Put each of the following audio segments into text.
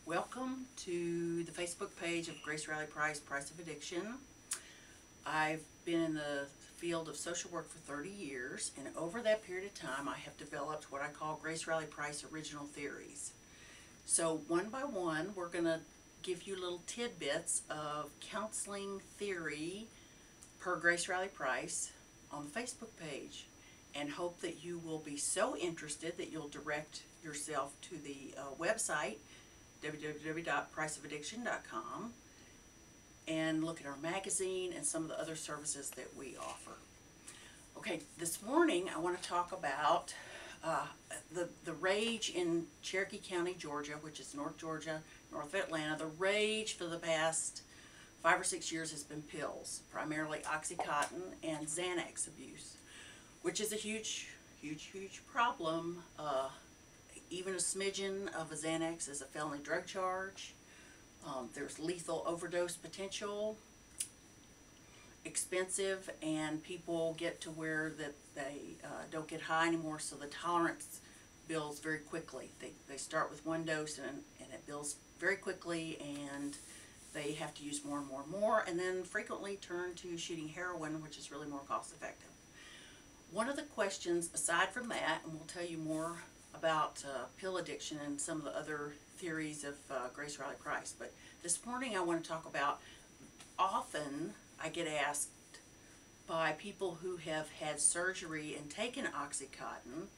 Welcome to the Facebook page of Grace Raleigh Price, Price of Addiction. I've been in the field of social work for 30 years, and over that period of time I have developed what I call Grace Raleigh Price original theories. So one by one we're going to give you little tidbits of counseling theory per Grace Raleigh Price on the Facebook page, and hope that you will be so interested that you'll direct yourself to the website www.priceofaddiction.com and look at our magazine and some of the other services that we offer. Okay, this morning I want to talk about the rage in Cherokee County, Georgia, which is North Georgia, north of Atlanta. The rage for the past 5 or 6 years has been pills, primarily OxyContin and Xanax abuse, which is a huge problem. Even a smidgen of a Xanax is a felony drug charge. There's lethal overdose potential, expensive, and people get to where that they don't get high anymore, so the tolerance builds very quickly. They start with one dose and it builds very quickly, and they have to use more and more and more, and then frequently turn to shooting heroin, which is really more cost effective. One of the questions, aside from that, and we'll tell you more about pill addiction and some of the other theories of Grace Raleigh Price, but this morning I want to talk about, often I get asked by people who have had surgery and taken OxyContin,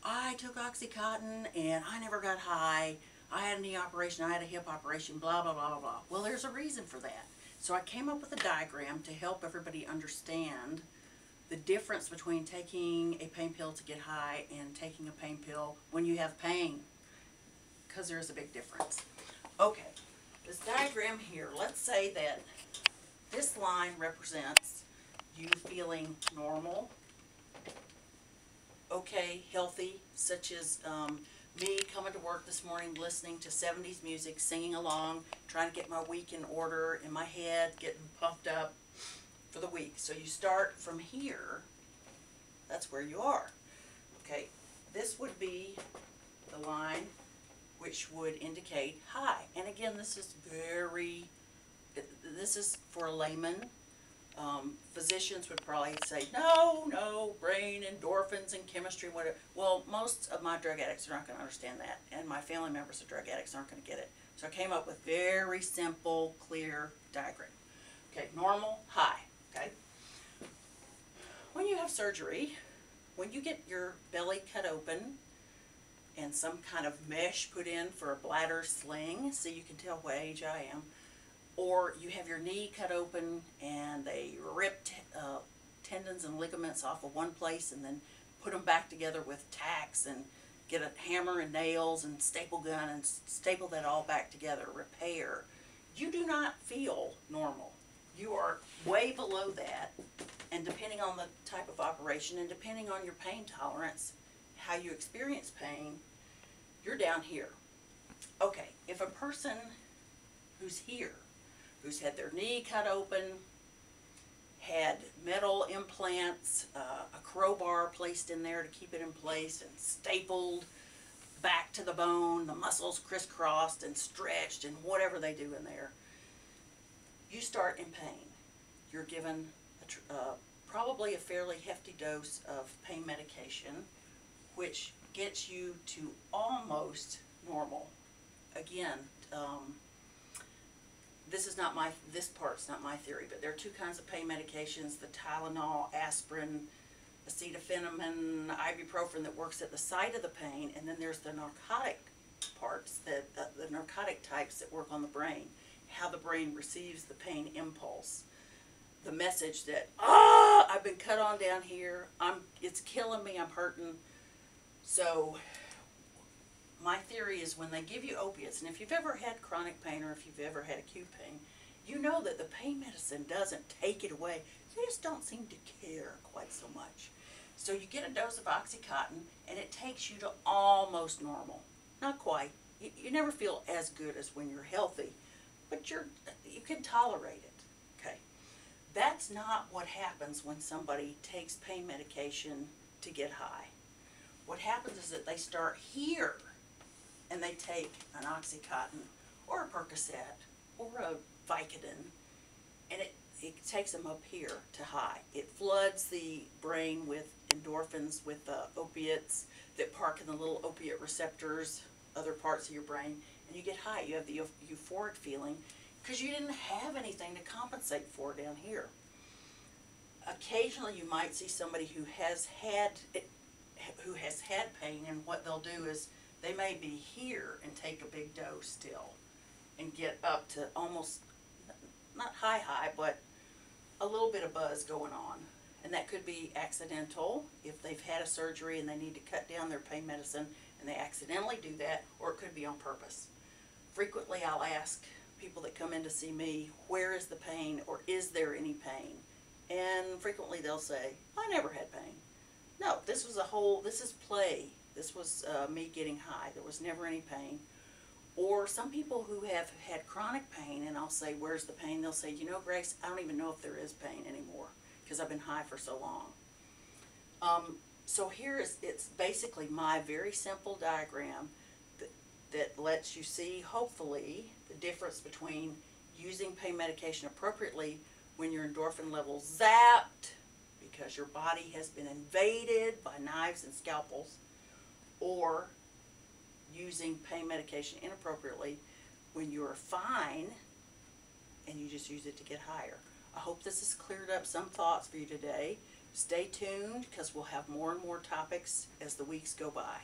I took OxyContin and I never got high, I had a knee operation, I had a hip operation, blah blah blah blah blah. Well, there's a reason for that. So I came up with a diagram to help everybody understand the difference between taking a pain pill to get high and taking a pain pill when you have pain, because there's a big difference. Okay, this diagram here, let's say that this line represents you feeling normal, okay, healthy, such as me coming to work this morning listening to 70s music, singing along, trying to get my week in order in my head, getting pumped up for the week. So you start from here, that's where you are. Okay, this would be the line which would indicate high. And again, this is for a layman. Physicians would probably say, no, brain, endorphins, and chemistry, whatever. Well, most of my drug addicts are not going to understand that, and my family members of drug addicts aren't going to get it. So I came up with very simple, clear diagram. Okay, normal, high. Okay. When you have surgery, when you get your belly cut open and some kind of mesh put in for a bladder sling, so you can tell what age I am, or you have your knee cut open and they rip tendons and ligaments off of one place and then put them back together with tacks and get a hammer and nails and staple gun and staple that all back together, repair. You do not feel normal. You are way below that, and depending on the type of operation and depending on your pain tolerance, how you experience pain, you're down here. Okay, if a person who's here, who's had their knee cut open, had metal implants, a crowbar placed in there to keep it in place and stapled back to the bone, the muscles crisscrossed and stretched and whatever they do in there, you start in pain. You're given probably a fairly hefty dose of pain medication, which gets you to almost normal. Again, this part's not my theory, but there are two kinds of pain medications: the Tylenol, aspirin, acetaminophen, ibuprofen that works at the site of the pain, and then there's the narcotic parts, the narcotic types that work on the brain, how the brain receives the pain impulse, the message that, I've been cut on down here, it's killing me, I'm hurting. So my theory is when they give you opiates, and if you've ever had chronic pain or if you've ever had acute pain, you know that the pain medicine doesn't take it away. You just don't seem to care quite so much. So you get a dose of OxyContin and it takes you to almost normal. Not quite. You never feel as good as when you're healthy, but you can tolerate it. Okay. That's not what happens when somebody takes pain medication to get high. What happens is that they start here and they take an Oxycontin or a Percocet or a Vicodin, and it takes them up here to high. It floods the brain with endorphins, with opiates that park in the little opiate receptors, other parts of your brain, and you get high. You have the euphoric feeling because you didn't have anything to compensate for down here. Occasionally you might see somebody who has had pain, and what they'll do is they may be here and take a big dose still and get up to almost, not high, but a little bit of buzz going on. And that could be accidental if they've had a surgery and they need to cut down their pain medicine and they accidentally do that, or it could be on purpose. Frequently I'll ask people that come in to see me, where is the pain, or is there any pain? And frequently they'll say, I never had pain. No, this is play. This was me getting high. There was never any pain. Or some people who have had chronic pain, and I'll say, where's the pain? They'll say, you know, Grace, I don't even know if there is pain anymore because I've been high for so long. So it's basically my very simple diagram that lets you see, hopefully, the difference between using pain medication appropriately when your endorphin levels zapped because your body has been invaded by knives and scalpels, or using pain medication inappropriately when you're fine and you just use it to get higher. I hope this has cleared up some thoughts for you today. Stay tuned because we'll have more and more topics as the weeks go by.